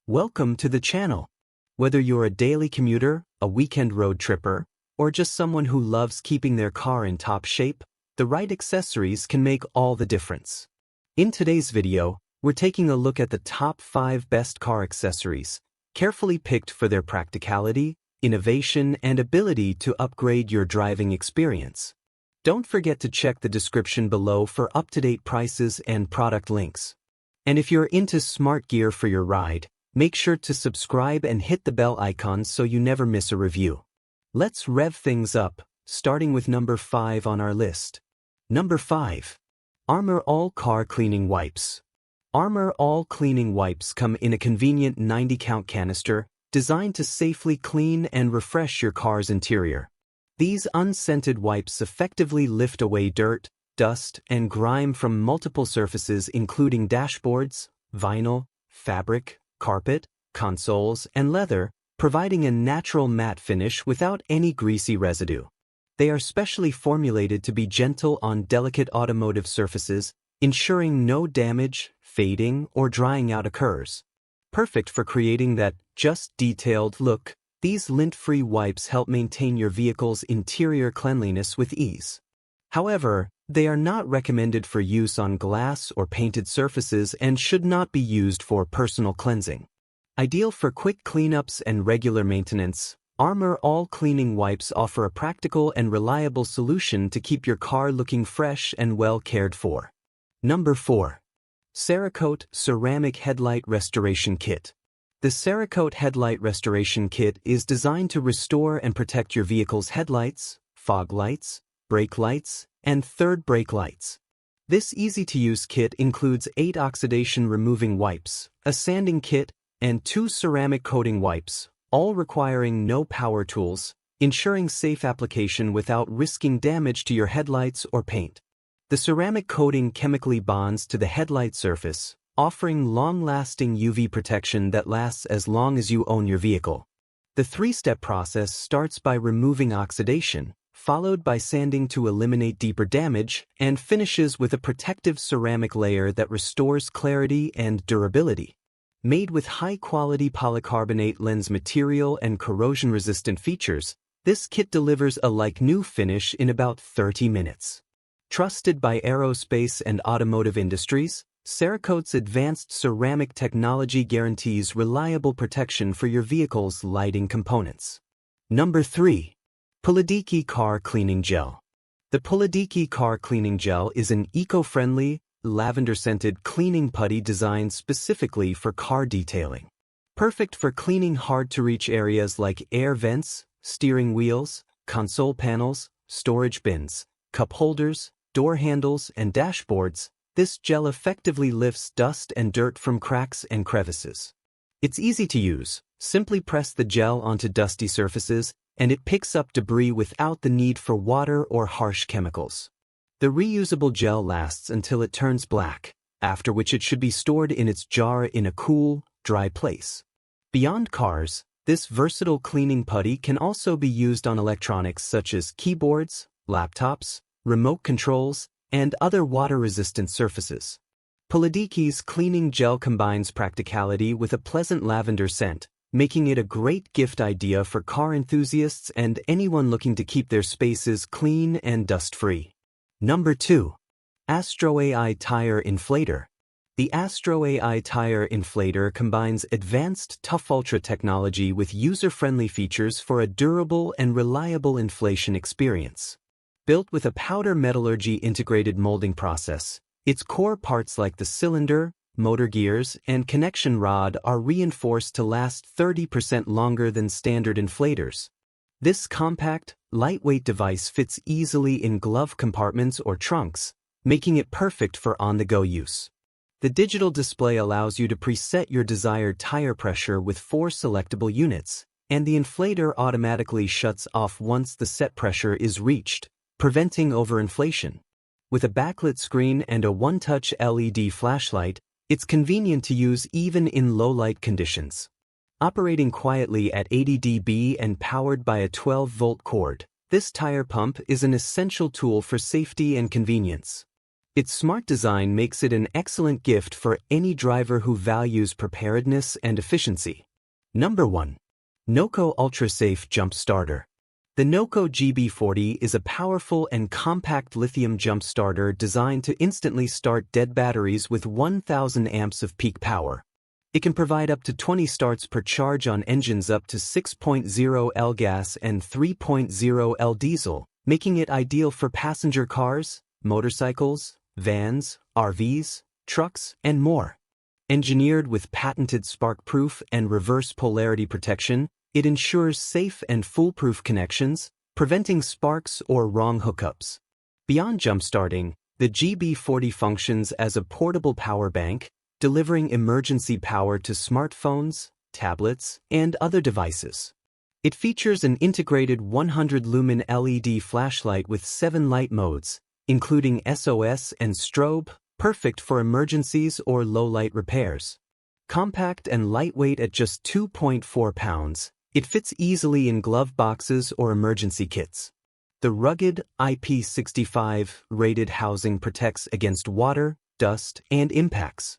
Welcome to the channel. Whether you're a daily commuter, a weekend road tripper, or just someone who loves keeping their car in top shape, the right accessories can make all the difference. In today's video, we're taking a look at the top 5 best car accessories, carefully picked for their practicality, innovation, and ability to upgrade your driving experience. Don't forget to check the description below for up-to-date prices and product links. And if you're into smart gear for your ride, make sure to subscribe and hit the bell icon so you never miss a review. Let's rev things up, starting with number 5 on our list. Number 5. Armor All Car Cleaning Wipes. Armor All Cleaning Wipes come in a convenient 90-count canister designed to safely clean and refresh your car's interior. These unscented wipes effectively lift away dirt, dust, and grime from multiple surfaces including dashboards, vinyl, fabric, carpet, consoles, and leather, providing a natural matte finish without any greasy residue. They are specially formulated to be gentle on delicate automotive surfaces, ensuring no damage, fading, or drying out occurs. Perfect for creating that just detailed look, these lint-free wipes help maintain your vehicle's interior cleanliness with ease. However, they are not recommended for use on glass or painted surfaces and should not be used for personal cleansing. Ideal for quick cleanups and regular maintenance, Armor All Cleaning Wipes offer a practical and reliable solution to keep your car looking fresh and well cared for. Number 4. CERAKOTE Ceramic Headlight Restoration Kit. The CERAKOTE Headlight Restoration Kit is designed to restore and protect your vehicle's headlights, fog lights, brake lights, and third brake lights. This easy-to-use kit includes 8 oxidation-removing wipes, a sanding kit, and 2 ceramic coating wipes, all requiring no power tools, ensuring safe application without risking damage to your headlights or paint. The ceramic coating chemically bonds to the headlight surface, offering long-lasting UV protection that lasts as long as you own your vehicle. The 3-step process starts by removing oxidation, followed by sanding to eliminate deeper damage, and finishes with a protective ceramic layer that restores clarity and durability. Made with high-quality polycarbonate lens material and corrosion-resistant features, this kit delivers a like-new finish in about 30 minutes. Trusted by aerospace and automotive industries, CERAKOTE's advanced ceramic technology guarantees reliable protection for your vehicle's lighting components. Number 3. Polidiki Car Cleaning Gel. The Polidiki Car Cleaning Gel is an eco-friendly, lavender-scented cleaning putty designed specifically for car detailing. Perfect for cleaning hard-to-reach areas like air vents, steering wheels, console panels, storage bins, cup holders, door handles, and dashboards, this gel effectively lifts dust and dirt from cracks and crevices. It's easy to use. Simply press the gel onto dusty surfaces, and it picks up debris without the need for water or harsh chemicals. The reusable gel lasts until it turns black, after which it should be stored in its jar in a cool, dry place. Beyond cars, this versatile cleaning putty can also be used on electronics such as keyboards, laptops, remote controls, and other water-resistant surfaces. Polidiki's cleaning gel combines practicality with a pleasant lavender scent, making it a great gift idea for car enthusiasts and anyone looking to keep their spaces clean and dust-free. Number 2. Astro AI Tire Inflator. The Astro AI Tire Inflator combines advanced Tough Ultra technology with user-friendly features for a durable and reliable inflation experience. Built with a powder metallurgy integrated molding process, its core parts like the cylinder, motor gears, and connection rod are reinforced to last 30% longer than standard inflators. This compact, lightweight device fits easily in glove compartments or trunks, making it perfect for on-the-go use. The digital display allows you to preset your desired tire pressure with 4 selectable units, and the inflator automatically shuts off once the set pressure is reached, preventing overinflation. With a backlit screen and a one-touch LED flashlight, it's convenient to use even in low-light conditions. Operating quietly at 80 dB and powered by a 12-volt cord, this tire pump is an essential tool for safety and convenience. Its smart design makes it an excellent gift for any driver who values preparedness and efficiency. Number 1. NOCO Ultra Safe Jump Starter. The NOCO GB40 is a powerful and compact lithium jump starter designed to instantly start dead batteries with 1000 amps of peak power. It can provide up to 20 starts per charge on engines up to 6.0 L gas and 3.0 L diesel, making it ideal for passenger cars, motorcycles, vans, RVs, trucks, and more. Engineered with patented spark-proof and reverse polarity protection, it ensures safe and foolproof connections, preventing sparks or wrong hookups. Beyond jump-starting, the GB40 functions as a portable power bank, delivering emergency power to smartphones, tablets, and other devices. It features an integrated 100-lumen LED flashlight with 7 light modes, including SOS and strobe, perfect for emergencies or low-light repairs. Compact and lightweight at just 2.4 pounds, it fits easily in glove boxes or emergency kits. The rugged, IP65 rated housing protects against water, dust, and impacts.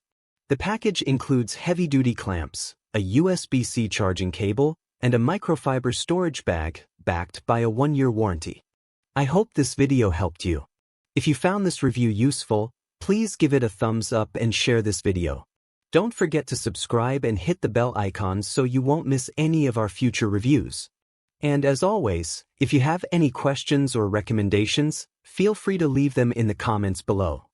The package includes heavy-duty clamps, a USB-C charging cable, and a microfiber storage bag, backed by a 1-year warranty. I hope this video helped you. If you found this review useful, please give it a thumbs up and share this video. Don't forget to subscribe and hit the bell icon so you won't miss any of our future reviews. And as always, if you have any questions or recommendations, feel free to leave them in the comments below.